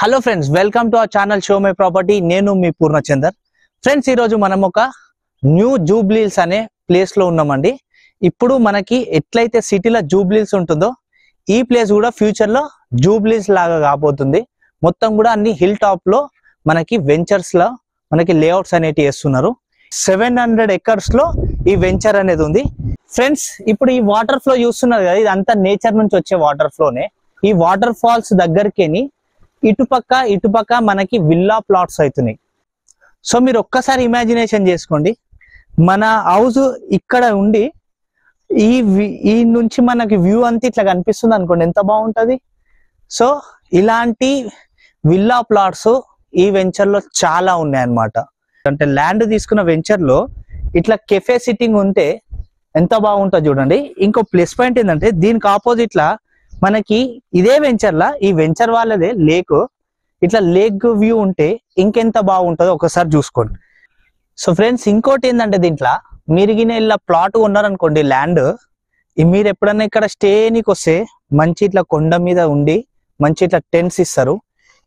Hello friends, welcome to our channel show my property. నేను మీ Purnachander. Friends, ఈరోజు మనం ఒక న్యూ జూబ్లీహిల్స్ అనే ప్లేస్ లో ఉన్నామండి. ఇప్పుడు మనకి ఎట్లయితే సిటీలో జూబ్లీహిల్స్ ఉంటుందో ఈ ప్లేస్ కూడా ఫ్యూచర్ లో జూబ్లీహిల్స్ లాగా కాబోతుంది. మొత్తం కూడా అన్ని హిల్ టాప్ లో మనకి వెంచర్స్ లో మనకి లేఅవుట్స్ అనేవి వేస్తున్నారు. 700 ఎకర్స్ లో ఈ వెంచర్ అనేది ఉంది. ఫ్రెండ్స్, ఇప్పుడు ఈ వాటర్ ఫ్లో చూస్తున్నారు కదా, ఇదంతా నేచర్ నుంచి వచ్చే వాటర్ ఫ్లోనే. ఈ వాటర్ ఫాల్స్ దగ్గరికేని ఇటుపక్క మనకి విల్లా ప్లాట్స్ అవుతున్నాయి. సో మీరు ఒక్కసారి ఇమాజినేషన్ చేసుకోండి, మన హౌస్ ఇక్కడ ఉండి ఈ నుంచి మనకి వ్యూ అంతా ఇట్లా కనిపిస్తుంది అనుకోండి, ఎంత బాగుంటది. సో ఇలాంటి విల్లా ప్లాట్స్ ఈ వెంచర్ లో చాలా ఉన్నాయి అన్నమాట. అంటే ల్యాండ్ తీసుకున్న వెంచర్ లో ఇట్లా కెఫే సిట్టింగ్ ఉంటే ఎంత బాగుంటుంది చూడండి. ఇంకో ప్లస్ పాయింట్ ఏంటంటే దీనికి ఆపోజిట్ లా మనకి ఇదే వెంచర్ లా ఈ వెంచర్ వాళ్ళదే లేక్, ఇట్లా లేక్ వ్యూ ఉంటే ఇంకెంత బాగుంటుందో ఒకసారి చూసుకోండి. సో ఫ్రెండ్స్, ఇంకోటి ఏంటంటే దీంట్లో మీరు ఇలా ప్లాట్ ఉన్నారనుకోండి, ల్యాండ్ మీరు ఎప్పుడన్నా ఇక్కడ స్టేనికి వస్తే మంచి ఇట్లా కొండ మీద ఉండి మంచి ఇట్లా టెంట్స్ ఇస్తారు.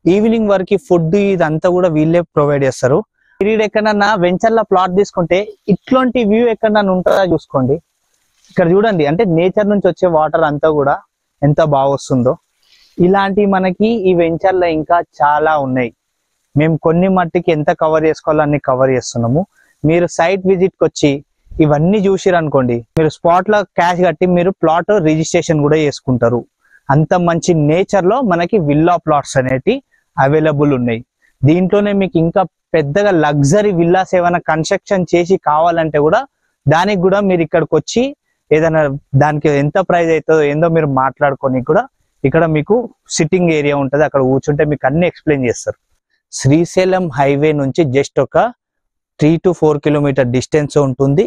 ఈవినింగ్ వరకు ఫుడ్ ఇదంతా కూడా వీళ్ళే ప్రొవైడ్ చేస్తారు. మీరు ఎక్కడన్నా వెంచర్ లా ప్లాట్ తీసుకుంటే ఇట్లాంటి వ్యూ ఎక్కడన్నా ఉంటుందా చూసుకోండి. ఇక్కడ చూడండి, అంటే నేచర్ నుంచి వచ్చే వాటర్ అంతా కూడా ఎంత బాగా వస్తుందో. ఇలాంటి మనకి ఈ వెంచర్ లో ఇంకా చాలా ఉన్నాయి. మేము కొన్ని మట్టికి ఎంత కవర్ చేసుకోవాలో అన్ని కవర్ చేస్తున్నాము. మీరు సైట్ విజిట్ కి వచ్చి ఇవన్నీ చూసిరనుకోండి, మీరు స్పాట్ లో క్యాష్ కట్టి మీరు ప్లాట్ రిజిస్ట్రేషన్ కూడా చేసుకుంటారు. అంత మంచి నేచర్ లో మనకి విల్లా ప్లాట్స్ అనేవి అవైలబుల్ ఉన్నాయి. దీంట్లోనే మీకు ఇంకా పెద్దగా లగ్జరీ విల్లాస్ ఏమైనా కన్స్ట్రక్షన్ చేసి కావాలంటే కూడా దానికి కూడా మీరు ఇక్కడికి వచ్చి ఏదైనా దానికి ఎంత ప్రైస్ అవుతుందో ఏందో మీరు మాట్లాడుకొని కూడా ఇక్కడ మీకు సిట్టింగ్ ఏరియా ఉంటుంది, అక్కడ కూర్చుంటే మీకు అన్ని ఎక్స్ప్లెయిన్ చేస్తారు. శ్రీశైలం హైవే నుంచి జస్ట్ ఒక 3 to 4 కిలోమీటర్ డిస్టెన్స్ ఉంటుంది.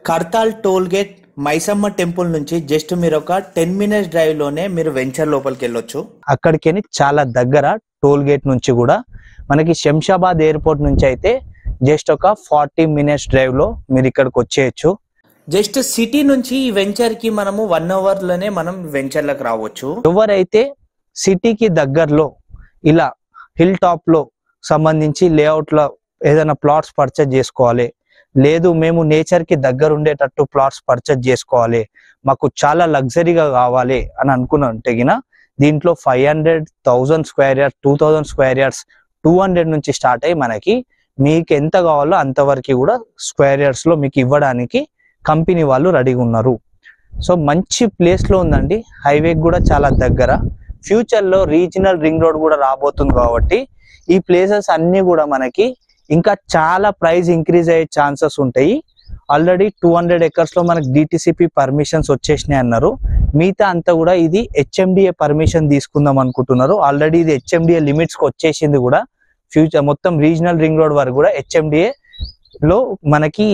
Kartal toll gate Maisamma temple నుంచి జస్ట్ మీరు ఒక 10 minutes డ్రైవ్ లోనే మీరు వెంచర్ లోపలికి వెళ్ళొచ్చు. అక్కడికి చాలా దగ్గర టోల్ గేట్ నుంచి కూడా. మనకి శంషాబాద్ ఎయిర్పోర్ట్ నుంచి అయితే జస్ట్ ఒక 40 minutes డ్రైవ్ లో మీరు ఇక్కడికి వచ్చేయచ్చు. జస్ట్ సిటీ నుంచి ఈ వెంచర్ కి మనము 1 hour లోనే మనం వెంచర్ లకు రావచ్చు. ఎవరైతే సిటీకి దగ్గరలో ఇలా హిల్ టాప్ లో సంబంధించి లేఅవుట్ లో ఏదైనా ప్లాట్స్ పర్చేజ్ చేసుకోవాలి, లేదు మేము నేచర్ కి దగ్గర ఉండేటట్టు ప్లాట్స్ పర్చేజ్ చేసుకోవాలి, మాకు చాలా లగ్జరీగా కావాలి అని అనుకున్నంటే దీంట్లో 500,000 స్క్వేర్ యార్డ్స్, 2000 స్క్వేర్ యార్డ్స్, 200 నుంచి స్టార్ట్ అయ్యి మనకి మీకు ఎంత కావాలో అంతవరకు కూడా స్క్వేర్ యార్డ్స్ లో మీకు ఇవ్వడానికి కంపెనీ వాళ్ళు రెడీగా ఉన్నారు. సో మంచి ప్లేస్ లో ఉందండి, హైవే కూడా చాలా దగ్గర. ఫ్యూచర్ లో రీజనల్ రింగ్ రోడ్ కూడా రాబోతుంది కాబట్టి ఈ ప్లేసెస్ అన్ని కూడా మనకి ఇంకా చాలా ప్రైస్ ఇంక్రీజ్ అయ్యే ఛాన్సెస్ ఉంటాయి. ఆల్రెడీ 200 ఎకర్స్ లో మనకి డిటిసిపి పర్మిషన్స్ వచ్చేసినాయి అన్నారు. మిగతా అంతా కూడా ఇది హెచ్ఎండిఏ పర్మిషన్ తీసుకుందాం అనుకుంటున్నారు. ఆల్రెడీ ఇది హెచ్ఎండిఏ లిమిట్స్ కి వచ్చేసింది కూడా. ఫ్యూచర్ మొత్తం రీజనల్ రింగ్ రోడ్ వరకు కూడా హెచ్ఎండిఏ లో మనకి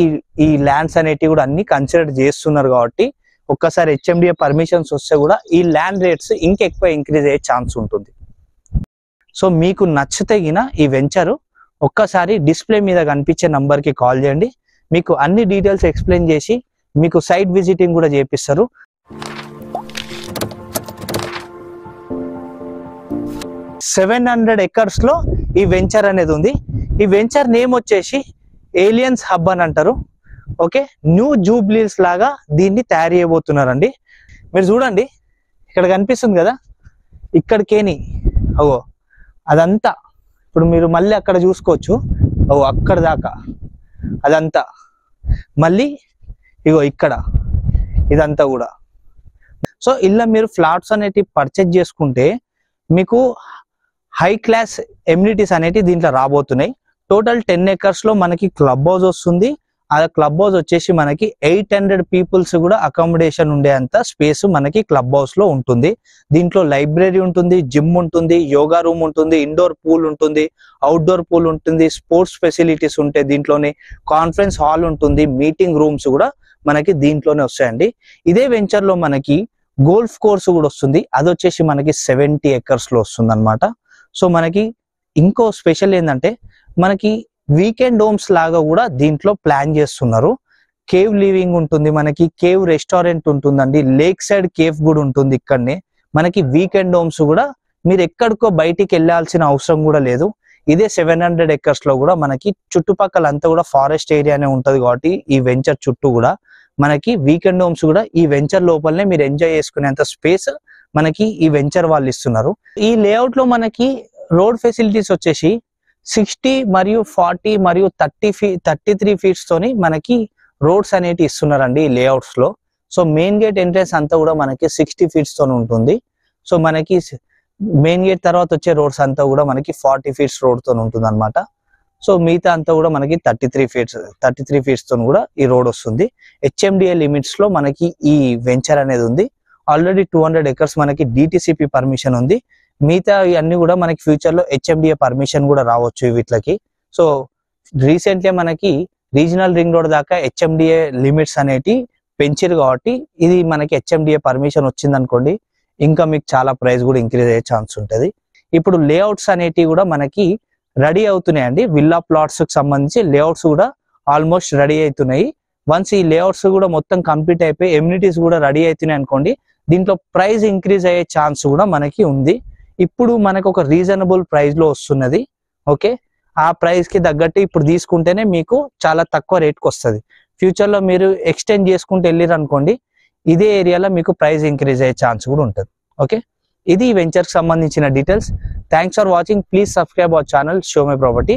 ఈ ల్యాండ్స్ అనేటివి కూడా అన్ని కన్సిడర్ చేస్తున్నారు కాబట్టి ఒక్కసారి హెచ్ఎండిఏ పర్మిషన్స్ వస్తే కూడా ఈ ల్యాండ్ రేట్స్ ఇంకెక్కువ ఇంక్రీజ్ అయ్యే ఛాన్స్ ఉంటుంది. సో మీకు నచ్చితే ఈ వెంచర్ ఒక్కసారి డిస్ప్లే మీద కనిపించే నంబర్ కి కాల్ చేయండి. మీకు అన్ని డీటెయిల్స్ ఎక్స్ప్లెయిన్ చేసి మీకు సైట్ విజిటింగ్ కూడా చేపిస్తారు. 700 ఎకర్స్ లో ఈ వెంచర్ అనేది ఉంది. ఈ వెంచర్ నేమ్ వచ్చేసి ఏలియన్స్ హబ్ అని అంటారు. ఓకే, న్యూ జూబ్లీహిల్స్ లాగా దీన్ని తయారు చేయబోతున్నారండి. మీరు చూడండి, ఇక్కడ కనిపిస్తుంది కదా, ఇక్కడికేని అగో అదంతా ఇప్పుడు మీరు మళ్ళీ అక్కడ చూసుకోవచ్చు. అగో అక్కడ దాకా అదంతా మళ్ళీ ఇగో ఇక్కడ ఇదంతా కూడా. సో ఇలా మీరు ఫ్లాట్స్ అనేటివి పర్చేజ్ చేసుకుంటే మీకు హై క్లాస్ ఎమ్యూనిటీస్ అనేటివి దీంట్లో రాబోతున్నాయి. టోటల్ 10 ఎకర్స్ లో మనకి క్లబ్ హౌస్ వస్తుంది. ఆ క్లబ్ హౌస్ వచ్చేసి మనకి 800 పీపుల్స్ కూడా అకామిడేషన్ ఉండే అంత స్పేస్ మనకి క్లబ్ హౌస్ లో ఉంటుంది. దీంట్లో లైబ్రరీ ఉంటుంది, జిమ్ ఉంటుంది, యోగా రూమ్ ఉంటుంది, ఇండోర్ పూల్ ఉంటుంది, అవుట్డోర్ పూల్ ఉంటుంది, స్పోర్ట్స్ ఫెసిలిటీస్ ఉంటాయి, దీంట్లోనే కాన్ఫరెన్స్ హాల్ ఉంటుంది, మీటింగ్ రూమ్స్ కూడా మనకి దీంట్లోనే వస్తాయండి. ఇదే వెంచర్ లో మనకి గోల్ఫ్ కోర్స్ కూడా వస్తుంది. అది వచ్చేసి మనకి 70 ఎకర్స్ లో వస్తుంది అనమాట. సో మనకి ఇంకో స్పెషల్ ఏంటంటే మనకి వీకెండ్ హోమ్స్ లాగా కూడా దీంట్లో ప్లాన్ చేస్తున్నారు. కేవ్ లివింగ్ ఉంటుంది, మనకి కేవ్ రెస్టారెంట్ ఉంటుందండి, లేక్ సైడ్ కేఫ్ కూడా ఉంటుంది. ఇక్కడనే మనకి వీకెండ్ హోమ్స్ కూడా మీరు ఎక్కడికో బయటికి వెళ్ళాల్సిన అవసరం కూడా లేదు. ఇదే 700 acres లో కూడా మనకి చుట్టుపక్కల అంతా కూడా ఫారెస్ట్ ఏరియానే ఉంటది కాబట్టి ఈ వెంచర్ చుట్టూ కూడా మనకి వీకెండ్ హోమ్స్ కూడా ఈ వెంచర్ లోపలనే మీరు ఎంజాయ్ చేసుకునేంత స్పేస్ మనకి ఈ వెంచర్ వాళ్ళు ఇస్తున్నారు. ఈ లేఅవుట్ లో మనకి రోడ్ ఫెసిలిటీస్ వచ్చేసి 60 మరియు 40 మరియు 33 ఫీట్స్ తోని మనకి రోడ్స్ అనేవి ఇస్తున్నారండి ఈ లేఅవుట్స్ లో. సో మెయిన్ గేట్ ఎంట్రెన్స్ అంతా కూడా మనకి 60 ఫీట్స్ తోని ఉంటుంది. సో మనకి మెయిన్ గేట్ తర్వాత వచ్చే రోడ్స్ అంతా కూడా మనకి 40 ఫీట్స్ రోడ్ తో ఉంటుంది అనమాట. సో మిగతా అంతా కూడా మనకి 33 ఫీట్స్ తో కూడా ఈ రోడ్ వస్తుంది. HMDA లిమిట్స్ లో మనకి ఈ వెంచర్ అనేది ఉంది. ఆల్రెడీ 200 acres మనకి DTCP పర్మిషన్ ఉంది. మిగతా ఇవన్నీ కూడా మనకి ఫ్యూచర్ లో HMDA పర్మిషన్ కూడా రావచ్చు వీటికి. సో రీసెంట్లీ మనకి రీజనల్ రింగ్ రోడ్ దాకా HMDA లిమిట్స్ అనేటి పెంచారు కాబట్టి ఇది మనకి HMDA పర్మిషన్ వచ్చింది అనుకోండి, ఇంకా మీకు చాలా ప్రైస్ కూడా ఇంక్రీజ్ అయ్యే ఛాన్స్ ఉంటుంది. ఇప్పుడు లేఅవుట్స్ అనేటివి కూడా మనకి రెడీ అవుతున్నాయండి. విల్లా ప్లాట్స్ కి సంబంధించి లేఅవుట్స్ కూడా ఆల్మోస్ట్ రెడీ అవుతున్నాయి. వన్స్ ఈ లేఅవుట్స్ కూడా మొత్తం కంప్లీట్ అయిపోయి ఎమ్యూనిటీస్ కూడా రెడీ అవుతున్నాయి అనుకోండి, దీంట్లో ప్రైస్ ఇంక్రీజ్ అయ్యే ఛాన్స్ కూడా మనకి ఉంది. ఇప్పుడు మనకు ఒక రీజనబుల్ ప్రైస్ లో వస్తున్నది. ఓకే, ఆ ప్రైస్ కి తగ్గట్టు ఇప్పుడు తీసుకుంటేనే మీకు చాలా తక్కువ రేట్కి వస్తుంది. ఫ్యూచర్ లో మీరు ఎక్స్టెండ్ చేసుకుంటూ వెళ్ళారు అనుకోండి, ఇదే ఏరియాలో మీకు ప్రైస్ ఇంక్రీజ్ అయ్యే ఛాన్స్ కూడా ఉంటుంది. ఓకే, ఇది ఈ వెంచర్ కి సంబంధించిన details. Thanks for watching. Please subscribe our channel show my property.